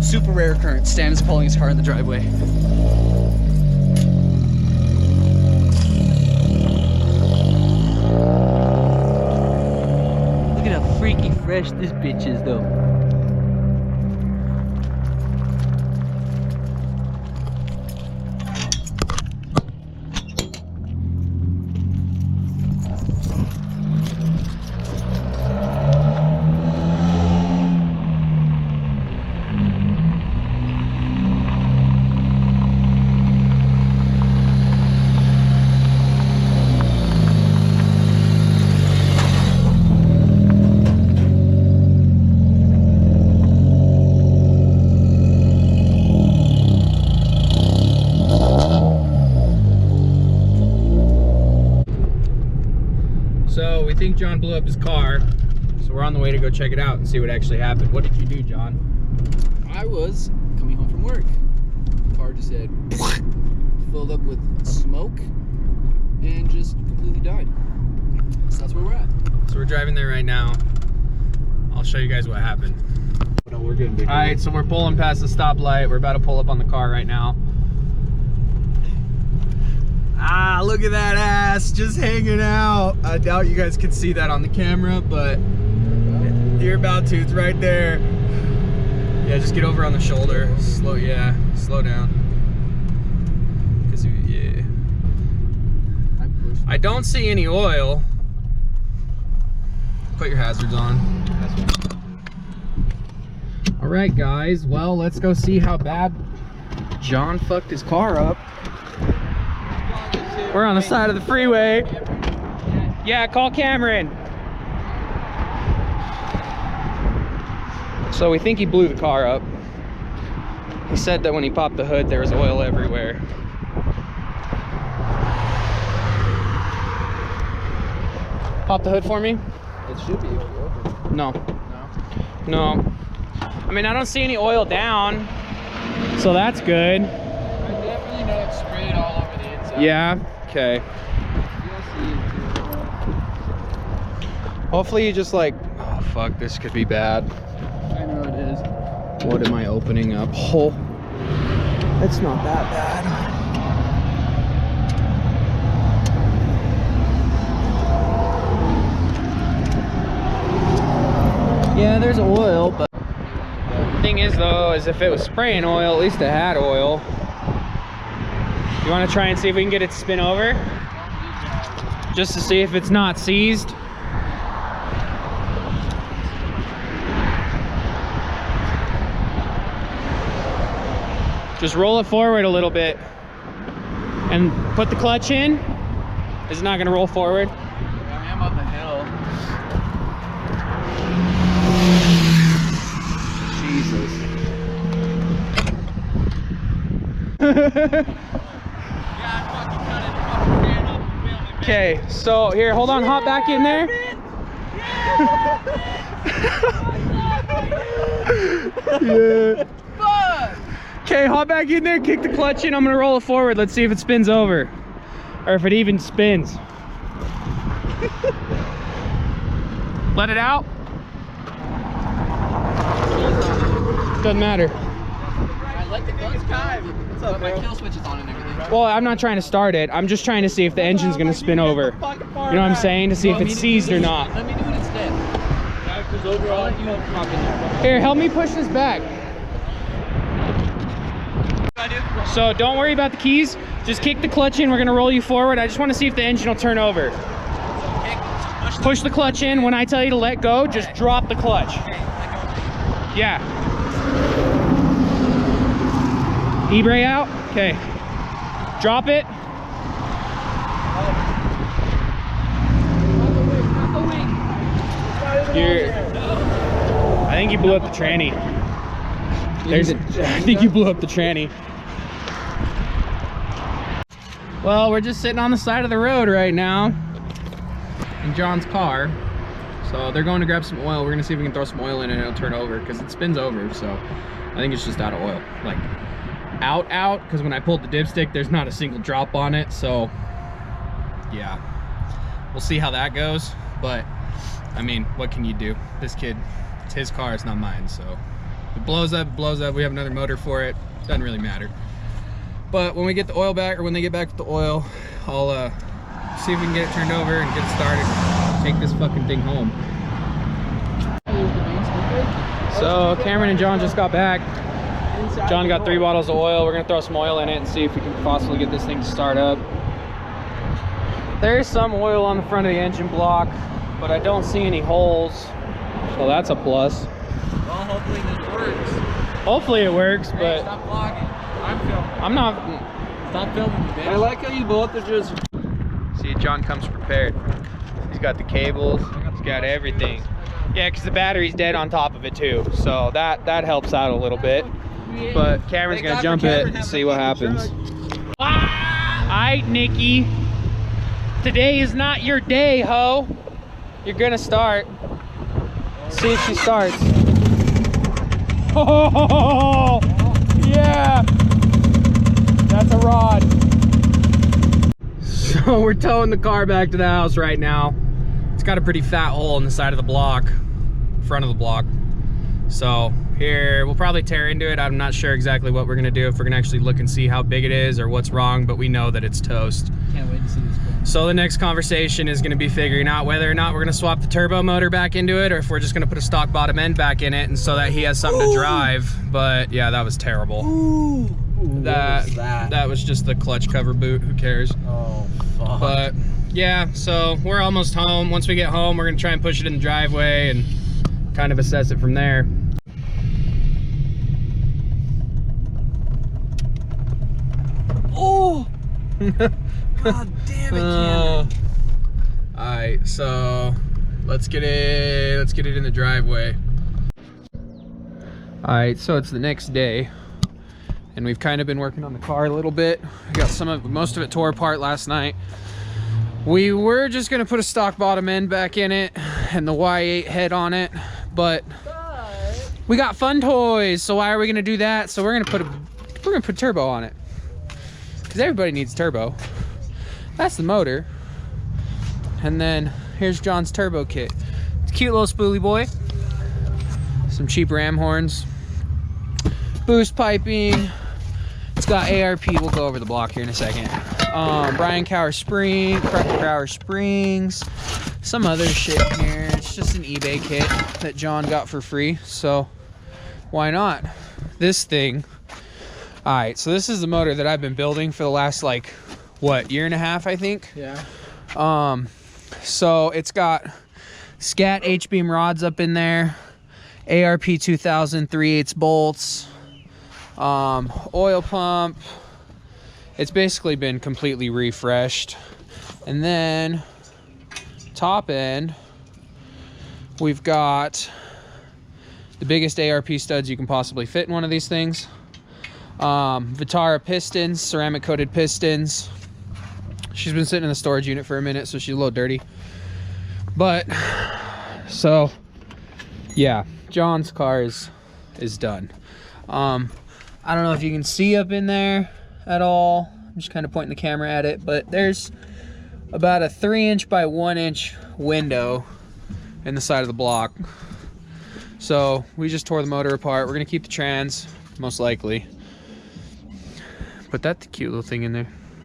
Super rare occurrence. Stan is pulling his car in the driveway. Look at how freaky fresh this bitch is though. So we think John blew up his car, so we're on the way to go check it out and see what actually happened. What did you do, John? I was coming home from work. The car just had filled up with smoke and just completely died. So that's where we're at. So we're driving there right now. I'll show you guys what happened. No, we're getting big. All right, so we're pulling past the stoplight. We're about to pull up on the car right now. Ah, look at that ass just hanging out. I doubt you guys can see that on the camera, but you're about to. It's right there. Yeah, just get over on the shoulder. Slow, yeah, slow down. Cause yeah, I don't see any oil. Put your hazards on. All right, guys. Well, let's go see how bad John fucked his car up. We're on the side of the freeway. Yeah, call Cameron. So we think he blew the car up. He said that when he popped the hood, there was oil everywhere. Pop the hood for me? It should be open. No. No. I mean, I don't see any oil down, so that's good. I definitely know it's sprayed all over the inside. Yeah. Okay. Hopefully you just like, oh fuck, this could be bad. I know it is. What am I opening up? Oh, it's not that bad. Yeah, there's oil, but the thing is though, is if it was spraying oil, at least it had oil. You want to try and see if we can get it to spin over? Just to see if it's not seized. Just roll it forward a little bit and put the clutch in. Is it not going to roll forward? I am on the hill. Jesus. Okay, so here, hold on, hop back in there. Yeah. Okay, hop back in there, kick the clutch in. I'm gonna roll it forward. Let's see if it spins over, or if it even spins. Let it out. Doesn't matter. I like the clutch vibe. What's up, my kill switch is on and everything. Well, I'm not trying to start it. I'm just trying to see if the engine's gonna spin over. You know what I'm saying? To see if it's seized or not. Let me do it instead. Here, help me push this back. So don't worry about the keys. Just kick the clutch in. We're gonna roll you forward. I just want to see if the engine will turn over. Push the clutch in. When I tell you to let go, just drop the clutch. Yeah. E-brake out. Okay. Drop it. I think you blew up the tranny. I think you blew up the tranny. Well, we're just sitting on the side of the road right now in John's car. So they're going to grab some oil. We're gonna see if we can throw some oil in and it'll turn over because it spins over. So I think it's just out of oil. Like out, because when I pulled the dipstick, there's not a single drop on it. So yeah, we'll see how that goes. But I mean, what can you do? This kid, it's his car, it's not mine. So it blows up, it blows up. We have another motor for it. Doesn't really matter. But when we get the oil back, or when they get back with the oil, I'll see if we can get it turned over and get it started. Take this fucking thing home. So Cameron and John just got back. John got 3 bottles of oil. We're gonna throw some oil in it and see if we can possibly get this thing to start up. There's some oil on the front of the engine block, but I don't see any holes, so that's a plus. Well, hopefully this works. Hopefully it works, Hey, but stop vlogging. I'm filming. I'm not. Stop filming me, bitch. I like how you both are just... See, John comes prepared. He's got the cables, he's got everything. Yeah, because the battery's dead on top of it too, so that helps out a little bit. But Cameron's gonna jump it and see what happens. Alright, Nicky. Today is not your day, ho. You're gonna start. See if she starts. Oh, yeah. That's a rod. So we're towing the car back to the house right now. It's got a pretty fat hole in the side of the block, front of the block. So here, we'll probably tear into it. I'm not sure exactly what we're gonna do, if we're gonna actually look and see how big it is or what's wrong, but we know that it's toast. Can't wait to see this go. So the next conversation is gonna be figuring out whether or not we're gonna swap the turbo motor back into it, or if we're just gonna put a stock bottom end back in it, and so that he has something to drive. But yeah, that was terrible. Ooh, That was just the clutch cover boot, who cares? Oh, fuck. But yeah, so we're almost home. Once we get home, we're gonna try and push it in the driveway and kind of assess it from there. Oh! God damn it, Cameron. Alright, so let's get it in the driveway. Alright, so it's the next day, and we've kind of been working on the car a little bit. We got most of it tore apart last night. We were just gonna put a stock bottom end back in it and the Y8 head on it, but we got fun toys, so why are we gonna do that? So we're gonna put turbo on it, because everybody needs turbo. That's the motor. And then here's John's turbo kit. It's a cute little spoolie boy. Some cheap ram horns. Boost piping. It's got ARP. We'll go over the block here in a second. Brian Cower springs. Some other shit here. It's just an eBay kit that John got for free. So why not? This thing. Alright, so this is the motor that I've been building for the last, like, what, year and a half, I think? Yeah. So it's got scat H-beam rods up in there, ARP 2000 3/8 bolts, oil pump. It's basically been completely refreshed. And then top end, we've got the biggest ARP studs you can possibly fit in one of these things. Vitara pistons, ceramic coated pistons. She's been sitting in the storage unit for a minute, so she's a little dirty. But so yeah, John's car is done. I don't know if you can see up in there at all. I'm just kind of pointing the camera at it, but there's about a 3" by 1" window in the side of the block. So we just tore the motor apart. We're gonna keep the trans, most likely. Put that cute little thing in there.